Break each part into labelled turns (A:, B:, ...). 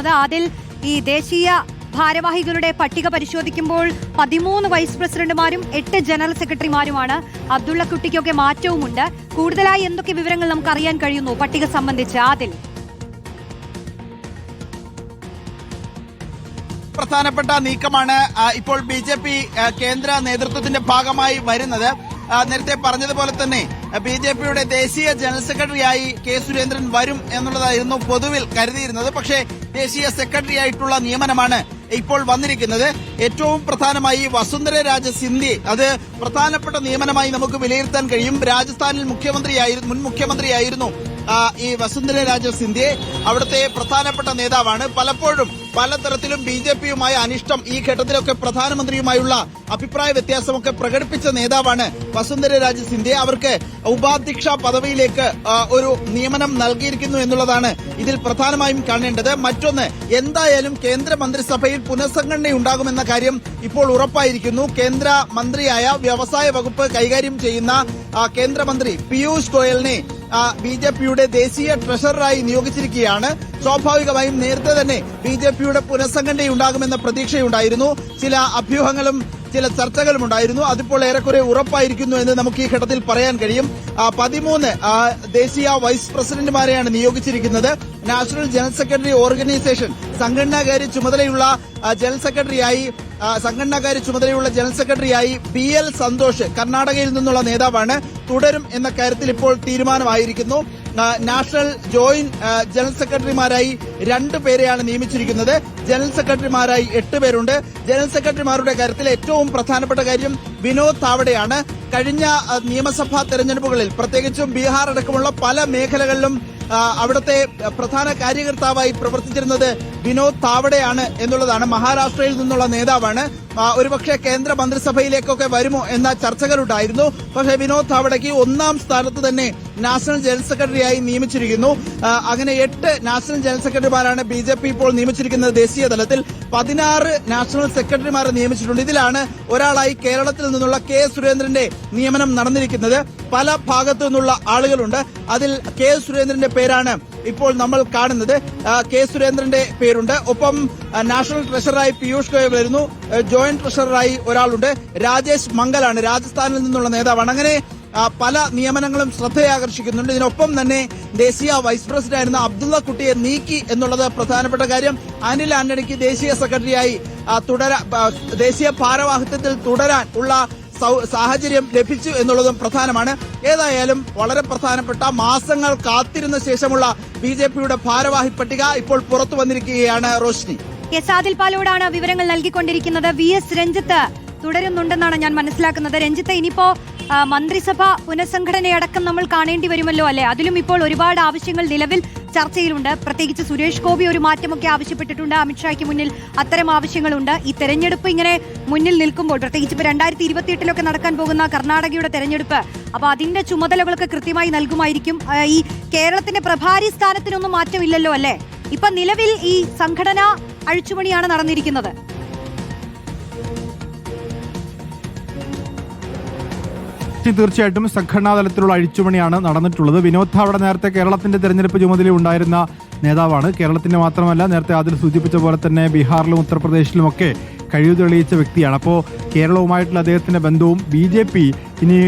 A: പറയുന്നത്. അതിൽ ഈ ദേശീയ ഭാരവാഹികളുടെ പട്ടിക പരിശോധിക്കുമ്പോൾ 13 വൈസ് പ്രസിഡന്റുമാരും 8 ജനറൽ സെക്രട്ടറിമാരുമാണ്. അബ്ദുള്ള കുട്ടിക്കൊക്കെ മാറ്റവുമുണ്ട്. കൂടുതലായി എന്തൊക്കെ വിവരങ്ങൾ നമുക്ക് അറിയാൻ കഴിയുന്നു പട്ടിക സംബന്ധിച്ച്? അതിൽ
B: പ്രധാനപ്പെട്ട നീക്കമാണ് ഇപ്പോൾ BJP കേന്ദ്ര നേതൃത്വത്തിന്റെ ഭാഗമായി വരുന്നത്. നേരത്തെ പറഞ്ഞതുപോലെ തന്നെ BJPയുടെ ദേശീയ ജനറൽ സെക്രട്ടറിയായി കെ സുരേന്ദ്രൻ വരും എന്നുള്ളതായിരുന്നു പൊതുവിൽ കരുതിയിരുന്നത്. പക്ഷേ ദേശീയ സെക്രട്ടറി ആയിട്ടുള്ള നിയമനമാണ് ഇപ്പോൾ വന്നിരിക്കുന്നത്. ഏറ്റവും പ്രധാനമായി വസുന്ധര രാജ സിന്ധ്യ, അത് പ്രധാനപ്പെട്ട നിയമനമായി നമുക്ക് വിലയിരുത്താൻ കഴിയും. രാജസ്ഥാനിൽ മുൻ മുഖ്യമന്ത്രിയായിരുന്നു ഈ വസുന്ധര രാജ സിന്ധ്യ. അവിടുത്തെ പ്രധാനപ്പെട്ട നേതാവാണ്. പലപ്പോഴും പലതരത്തിലും BJPയുമായ അനിഷ്ടം, ഈ ഘട്ടത്തിലൊക്കെ പ്രധാനമന്ത്രിയുമായുള്ള അഭിപ്രായ വ്യത്യാസമൊക്കെ പ്രകടിപ്പിച്ച നേതാവാണ് വസുന്ധര രാജ സിന്ധ്യ. അവർക്ക് ഉപാധ്യക്ഷ പദവിയിലേക്ക് ഒരു നിയമനം നൽകിയിരിക്കുന്നു എന്നുള്ളതാണ് ഇതിൽ പ്രധാനമായും കാണേണ്ടത്. മറ്റൊന്ന്, എന്തായാലും കേന്ദ്ര മന്ത്രിസഭയിൽ പുനഃസംഘടനയുണ്ടാകുമെന്ന കാര്യം ഇപ്പോൾ ഉറപ്പായിരിക്കുന്നു. കേന്ദ്ര മന്ത്രിയായ വ്യവസായ വകുപ്പ് കൈകാര്യം ചെയ്യുന്ന കേന്ദ്രമന്ത്രി പീയൂഷ് ഗോയലിനെ BJPയുടെ ദേശീയ ട്രഷററായി നിയോഗിച്ചിരിക്കുകയാണ്. സ്വാഭാവികമായും നേരത്തെ തന്നെ BJPയുടെ പുനഃസംഘടനയുണ്ടാകുമെന്ന പ്രതീക്ഷയുണ്ടായിരുന്നു. ചില അഭ്യൂഹങ്ങളും ചില ചർച്ചകളും ഉണ്ടായിരുന്നു. അതിപ്പോൾ ഏറെക്കുറെ ഉറപ്പായിരിക്കുന്നു എന്ന് നമുക്ക് ഈ ഘട്ടത്തിൽ പറയാൻ കഴിയും. 13 ദേശീയ വൈസ് പ്രസിഡന്റുമാരെയാണ് നിയോഗിച്ചിരിക്കുന്നത്. നാഷണൽ ജനറൽ സെക്രട്ടറി ഓർഗനൈസേഷൻ സംഘടനാകാര്യ ചുമതലയുള്ള ജനറൽ സെക്രട്ടറിയായി BL സന്തോഷ് കർണാടകയിൽ നിന്നുള്ള നേതാവാണ്. തുടരും എന്ന കാര്യത്തിൽ ഇപ്പോൾ തീരുമാനമായിരിക്കുന്നു. നാഷണൽ ജോയിന്റ് ജനറൽ സെക്രട്ടറിമാരായി 2 പേരെയാണ് നിയമിച്ചിരിക്കുന്നത്. ജനറൽ സെക്രട്ടറിമാരായി 8 പേരുണ്ട്. ജനറൽ സെക്രട്ടറിമാരുടെ കാര്യത്തിൽ ഏറ്റവും പ്രധാനപ്പെട്ട കാര്യം വിനോദ് താവഡെയാണ്. കഴിഞ്ഞ നിയമസഭാ തെരഞ്ഞെടുപ്പുകളിൽ പ്രത്യേകിച്ചും ബീഹാർ അടക്കമുള്ള പല മേഖലകളിലും അവിടുത്തെ പ്രധാന കാര്യകർത്താവായി പ്രവർത്തിച്ചിരുന്നത് വിനോദ് താവഡെയാണ് എന്നുള്ളതാണ്. മഹാരാഷ്ട്രയിൽ നിന്നുള്ള നേതാവാണ്. ഒരുപക്ഷെ കേന്ദ്ര മന്ത്രിസഭയിലേക്കൊക്കെ വരുമോ എന്ന ചർച്ചകളുണ്ടായിരുന്നു. പക്ഷേ വിനോദ് താവഡയ്ക്ക് 1ാം സ്ഥാനത്ത് തന്നെ നാഷണൽ ജനറൽ സെക്രട്ടറിയായി നിയമിച്ചിരിക്കുന്നു. അങ്ങനെ 8 നാഷണൽ ജനറൽ സെക്രട്ടറിമാരാണ് BJP ഇപ്പോൾ നിയമിച്ചിരിക്കുന്നത്. ദേശീയ തലത്തിൽ 16 നാഷണൽ സെക്രട്ടറിമാരെ നിയമിച്ചിട്ടുണ്ട്. ഇതിലാണ് ഒരാളായി കേരളത്തിൽ നിന്നുള്ള കെ സുരേന്ദ്രന്റെ നിയമനം നടന്നിരിക്കുന്നത്. പല ഭാഗത്തു നിന്നുള്ള ആളുകളുണ്ട്. അതിൽ കെ സുരേന്ദ്രന്റെ പേരാണ് ഇപ്പോൾ നമ്മൾ കാണുന്നത്. കെ സുരേന്ദ്രന്റെ പേരുണ്ട്. ഒപ്പം നാഷണൽ ട്രഷററായി പീയൂഷ് ഗോയൽ വരുന്നു. ജോയിന്റ് ട്രഷററായി ഒരാളുണ്ട്. രാജേഷ് മംഗലാണ്, രാജസ്ഥാനിൽ നിന്നുള്ള നേതാവാണ്. അങ്ങനെ പല നിയമനങ്ങളും ശ്രദ്ധയാകർഷിക്കുന്നുണ്ട്. ഇതിനൊപ്പം തന്നെ ദേശീയ വൈസ് പ്രസിഡന്റായിരുന്ന അബ്ദുള്ള കുട്ടിയെ നീക്കി എന്നുള്ളത് പ്രധാനപ്പെട്ട കാര്യം. അനിൽ ആന്റണിക്ക് ദേശീയ സെക്രട്ടറിയായി ദേശീയ ഭാരവാഹിത്വത്തിൽ തുടരാൻ ഉള്ള സാഹചര്യം ലഭിച്ചു എന്നുള്ളതും പ്രധാനമാണ്. ഏതായാലും വളരെ പ്രധാനപ്പെട്ട മാസങ്ങൾ കാത്തിരുന്ന ശേഷമുള്ള BJPയുടെ ഭാരവാഹി പട്ടിക ഇപ്പോൾ പുറത്തു വന്നിരിക്കുകയാണ്. റോഷ്നി,
A: സാദിൽ പാലോടാണ് വിവരങ്ങൾ നൽകിക്കൊണ്ടിരിക്കുന്നത്. VS രഞ്ജിത്ത് തുടരുന്നുണ്ടെന്നാണ് ഞാൻ മനസ്സിലാക്കുന്നത്. രഞ്ജിത്ത്, ഇനിയിപ്പോ മന്ത്രിസഭ പുനഃസംഘടനയടക്കം നമ്മൾ കാണേണ്ടി വരുമല്ലോ അല്ലെ? അതിലും ഇപ്പോൾ ഒരുപാട് ആവശ്യങ്ങൾ നിലവിൽ ചർച്ചയിലുണ്ട്. പ്രത്യേകിച്ച് സുരേഷ് ഗോപി ഒരു മാറ്റമൊക്കെ ആവശ്യപ്പെട്ടിട്ടുണ്ട്. അമിത്ഷായ്ക്ക് മുന്നിൽ അത്തരം ആവശ്യങ്ങളുണ്ട്. ഈ തെരഞ്ഞെടുപ്പ് ഇങ്ങനെ മുന്നിൽ നിൽക്കുമ്പോൾ, പ്രത്യേകിച്ച് ഇപ്പൊ 2028 നടക്കാൻ പോകുന്ന കർണാടകയുടെ തെരഞ്ഞെടുപ്പ്, അപ്പൊ അതിന്റെ ചുമതലകളൊക്കെ കൃത്യമായി നൽകുമായിരിക്കും. ഈ കേരളത്തിന്റെ പ്രഭാരി സ്ഥാനത്തിനൊന്നും മാറ്റമില്ലല്ലോ അല്ലെ? ഇപ്പൊ നിലവിൽ ഈ സംഘടന അഴിച്ചുപണിയാണ് നടന്നിരിക്കുന്നത്.
C: തീർച്ചയായിട്ടും സംഘടനാ തലത്തിലുള്ള അഴിച്ചുപണിയാണ് നടന്നിട്ടുള്ളത്. വിനോദ് താവഡ നേരത്തെ കേരളത്തിന്റെ തെരഞ്ഞെടുപ്പ് ചുമതല ഉണ്ടായിരുന്ന നേതാവാണ്. കേരളത്തിന്റെ മാത്രമല്ല, നേരത്തെ അതിൽ സൂചിപ്പിച്ച പോലെ തന്നെ ബീഹാറിലും ഉത്തർപ്രദേശിലുമൊക്കെ കഴിവ് തെളിയിച്ച വ്യക്തിയാണ്. അപ്പോൾ കേരളവുമായിട്ടുള്ള അദ്ദേഹത്തിന്റെ ബന്ധവും BJP ഇനി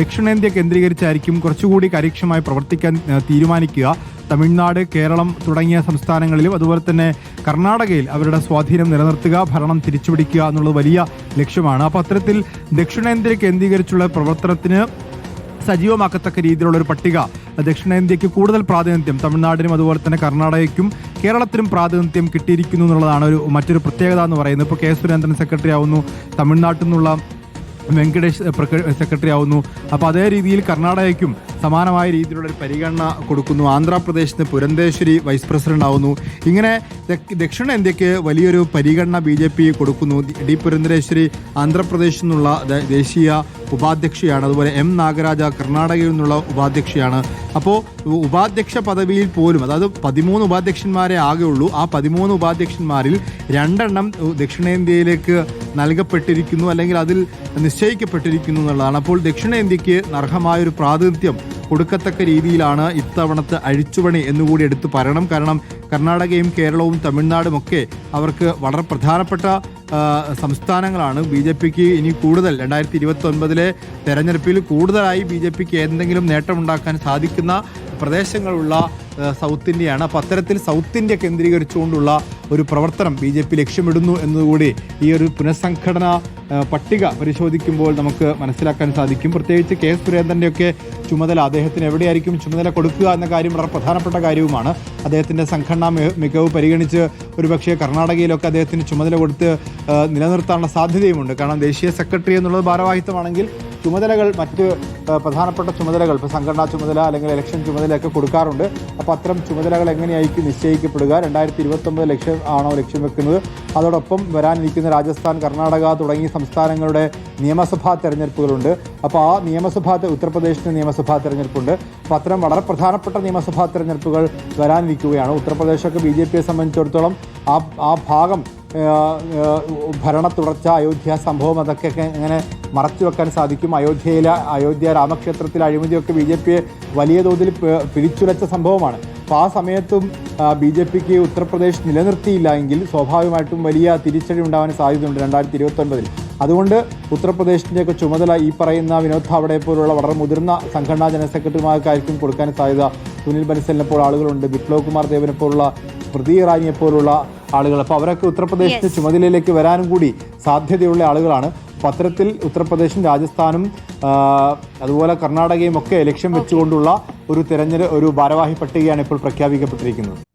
C: ദക്ഷിണേന്ത്യ കേന്ദ്രീകരിച്ചായിരിക്കും കുറച്ചുകൂടി കാര്യക്ഷമമായി പ്രവർത്തിക്കാൻ തീരുമാനിക്കുക. തമിഴ്നാട്, കേരളം തുടങ്ങിയ സംസ്ഥാനങ്ങളിലും അതുപോലെ തന്നെ കർണാടകയിൽ അവരുടെ സ്വാധീനം നിലനിർത്തുക, ഭരണം തിരിച്ചുപിടിക്കുക എന്നുള്ളത് വലിയ ലക്ഷ്യമാണ്. അപ്പോൾ അത്തരത്തിൽ ദക്ഷിണേന്ത്യ കേന്ദ്രീകരിച്ചുള്ള പ്രവർത്തനത്തിന് സജീവമാക്കത്തക്ക രീതിയിലുള്ള ഒരു പട്ടിക ദക്ഷിണേന്ത്യക്ക് കൂടുതൽ പ്രാതിനിധ്യം തമിഴ്നാടിനും അതുപോലെ തന്നെ കർണാടകയ്ക്കും കേരളത്തിനും പ്രാതിനിധ്യം കിട്ടിയിരിക്കുന്നു എന്നുള്ളതാണ് മറ്റൊരു പ്രത്യേകത എന്ന് പറയുന്നത്. ഇപ്പോൾ കെ സുരേന്ദ്രൻ സെക്രട്ടറി ആവുന്നു, തമിഴ്നാട്ടിൽ നിന്നുള്ള വെങ്കടേഷ് സെക്രട്ടറി ആവുന്നു. അപ്പോൾ അതേ രീതിയിൽ കർണാടകയ്ക്കും സമാനമായ രീതിയിലുള്ള ഒരു പരിഗണന കൊടുക്കുന്നു. ആന്ധ്രാപ്രദേശിന് പുരന്തേശ്വരി വൈസ് പ്രസിഡന്റ് ആവുന്നു. ഇങ്ങനെ ദക്ഷിണേന്ത്യക്ക് വലിയൊരു പരിഗണന BJP കൊടുക്കുന്നു. ഡി പുരന്തേശ്വരി ആന്ധ്രാപ്രദേശിൽ നിന്നുള്ള ദേശീയ ഉപാധ്യക്ഷയാണ്. അതുപോലെ M നാഗരാജ കർണാടകയിൽ നിന്നുള്ള ഉപാധ്യക്ഷയാണ്. അപ്പോൾ ഉപാധ്യക്ഷ പദവിയിൽ പോലും, അതായത് 13 ഉപാധ്യക്ഷന്മാരെ ആകെ ഉള്ളൂ. ആ 13 ഉപാധ്യക്ഷന്മാരിൽ 2 ദക്ഷിണേന്ത്യയിലേക്ക് നൽകപ്പെട്ടിരിക്കുന്നു, അല്ലെങ്കിൽ അതിൽ നിശ്ചയിക്കപ്പെട്ടിരിക്കുന്നു എന്നുള്ളതാണ്. അപ്പോൾ ദക്ഷിണേന്ത്യക്ക് അർഹമായൊരു പ്രാതിനിധ്യം കൊടുക്കത്തക്ക രീതിയിലാണ് ഇത്തവണത്തെ അഴിച്ചുപണി എന്നുകൂടി എടുത്തു പറയണം. കാരണം കർണാടകയും കേരളവും തമിഴ്നാടും ഒക്കെ അവർക്ക് വളരെ പ്രധാനപ്പെട്ട സംസ്ഥാനങ്ങളാണ്. ബി ജെ പിക്ക് ഇനി കൂടുതൽ 2029 തെരഞ്ഞെടുപ്പിൽ കൂടുതലായി ബി ജെ പിക്ക് എന്തെങ്കിലും നേട്ടമുണ്ടാക്കാൻ സാധിക്കുന്ന പ്രദേശങ്ങളുള്ള സൗത്ത് ഇന്ത്യയാണ്. അപ്പോൾ അത്തരത്തിൽ സൗത്ത് ഇന്ത്യ കേന്ദ്രീകരിച്ചുകൊണ്ടുള്ള ഒരു പ്രവർത്തനം ബി ജെ പി ലക്ഷ്യമിടുന്നു എന്നതുകൂടി ഈ ഒരു പുനഃസംഘടന പട്ടിക പരിശോധിക്കുമ്പോൾ നമുക്ക് മനസ്സിലാക്കാൻ സാധിക്കും. പ്രത്യേകിച്ച് കെ സുരേന്ദ്രൻ്റെയൊക്കെ ചുമതല, അദ്ദേഹത്തിന് എവിടെയായിരിക്കും ചുമതല കൊടുക്കുക എന്ന കാര്യം വളരെ പ്രധാനപ്പെട്ട കാര്യവുമാണ്. അദ്ദേഹത്തിൻ്റെ സംഘടനാ മികവ് പരിഗണിച്ച് ഒരുപക്ഷെ കർണാടകയിലൊക്കെ അദ്ദേഹത്തിന് ചുമതല കൊടുത്ത് നിലനിർത്താനുള്ള സാധ്യതയുമുണ്ട്. കാരണം ദേശീയ സെക്രട്ടറി എന്നുള്ളത് ഭാരവാഹിത്വമാണെങ്കിൽ ചുമതലകൾ മറ്റ് പ്രധാനപ്പെട്ട ചുമതലകൾ, ഇപ്പോൾ സംഘടനാ ചുമതല അല്ലെങ്കിൽ ഇലക്ഷൻ ചുമതലയൊക്കെ കൊടുക്കാറുണ്ട്. അപ്പോൾ അത്തരം ചുമതലകൾ എങ്ങനെയായിരിക്കും നിശ്ചയിക്കപ്പെടുക? 2029 ലക്ഷ്യം വെക്കുന്നത്. അതോടൊപ്പം വരാനിരിക്കുന്ന രാജസ്ഥാൻ, കർണാടക തുടങ്ങിയ സംസ്ഥാനങ്ങളുടെ നിയമസഭാ തെരഞ്ഞെടുപ്പുകളുണ്ട്. അപ്പോൾ ആ ഉത്തർപ്രദേശിന് നിയമസഭാ തെരഞ്ഞെടുപ്പുണ്ട്. അപ്പോൾ അത്തരം വളരെ പ്രധാനപ്പെട്ട നിയമസഭാ തെരഞ്ഞെടുപ്പുകൾ വരാനിരിക്കുകയാണ്. ഉത്തർപ്രദേശൊക്കെ ബി ജെ പിയെ സംബന്ധിച്ചിടത്തോളം ആ ഭാഗം ഭരണ തുടർച്ച, അയോധ്യ സംഭവം, അതൊക്കെ എങ്ങനെ മറച്ചു വെക്കാൻ സാധിക്കും? അയോധ്യ രാമക്ഷേത്രത്തിലെ അഴിമതിയൊക്കെ ബി ജെ പിയെ വലിയ തോതിൽ പിടിച്ചുലച്ച സംഭവമാണ്. അപ്പോൾ ആ സമയത്തും ബി ജെ പിക്ക് ഉത്തർപ്രദേശ് നിലനിർത്തിയില്ല എങ്കിൽ സ്വാഭാവികമായിട്ടും വലിയ തിരിച്ചടി ഉണ്ടാവാൻ സാധ്യതയുണ്ട് 2029. അതുകൊണ്ട് ഉത്തർപ്രദേശിൻ്റെയൊക്കെ ചുമതല ഈ പറയുന്ന വിനോദ് ധാവഡെ പോലുള്ള വളരെ മുതിർന്ന സംഘടനാ ജനറൽ സെക്രട്ടറിമാർക്കായിരിക്കും കൊടുക്കാൻ സാധ്യത. സുനിൽ ബൻസലിനെ പോലുള്ള ആളുകളുണ്ട്, ബിപ്ലവ് കുമാർ ദേവിനെ പോലുള്ള, സ്മൃതി ഇറാനിയെ പോലുള്ള ആളുകൾ. അപ്പോൾ അവരൊക്കെ ഉത്തർപ്രദേശിന്റെ ചുമതലയിലേക്ക് വരാനും കൂടി സാധ്യതയുള്ള ആളുകളാണ്. അപ്പോൾ അത്തരത്തിൽ ഉത്തർപ്രദേശും രാജസ്ഥാനും അതുപോലെ കർണാടകയും ഒക്കെ ലക്ഷ്യം വെച്ചുകൊണ്ടുള്ള ഒരു ഭാരവാഹി പട്ടികയാണ് ഇപ്പോൾ പ്രഖ്യാപിക്കപ്പെട്ടിരിക്കുന്നത്.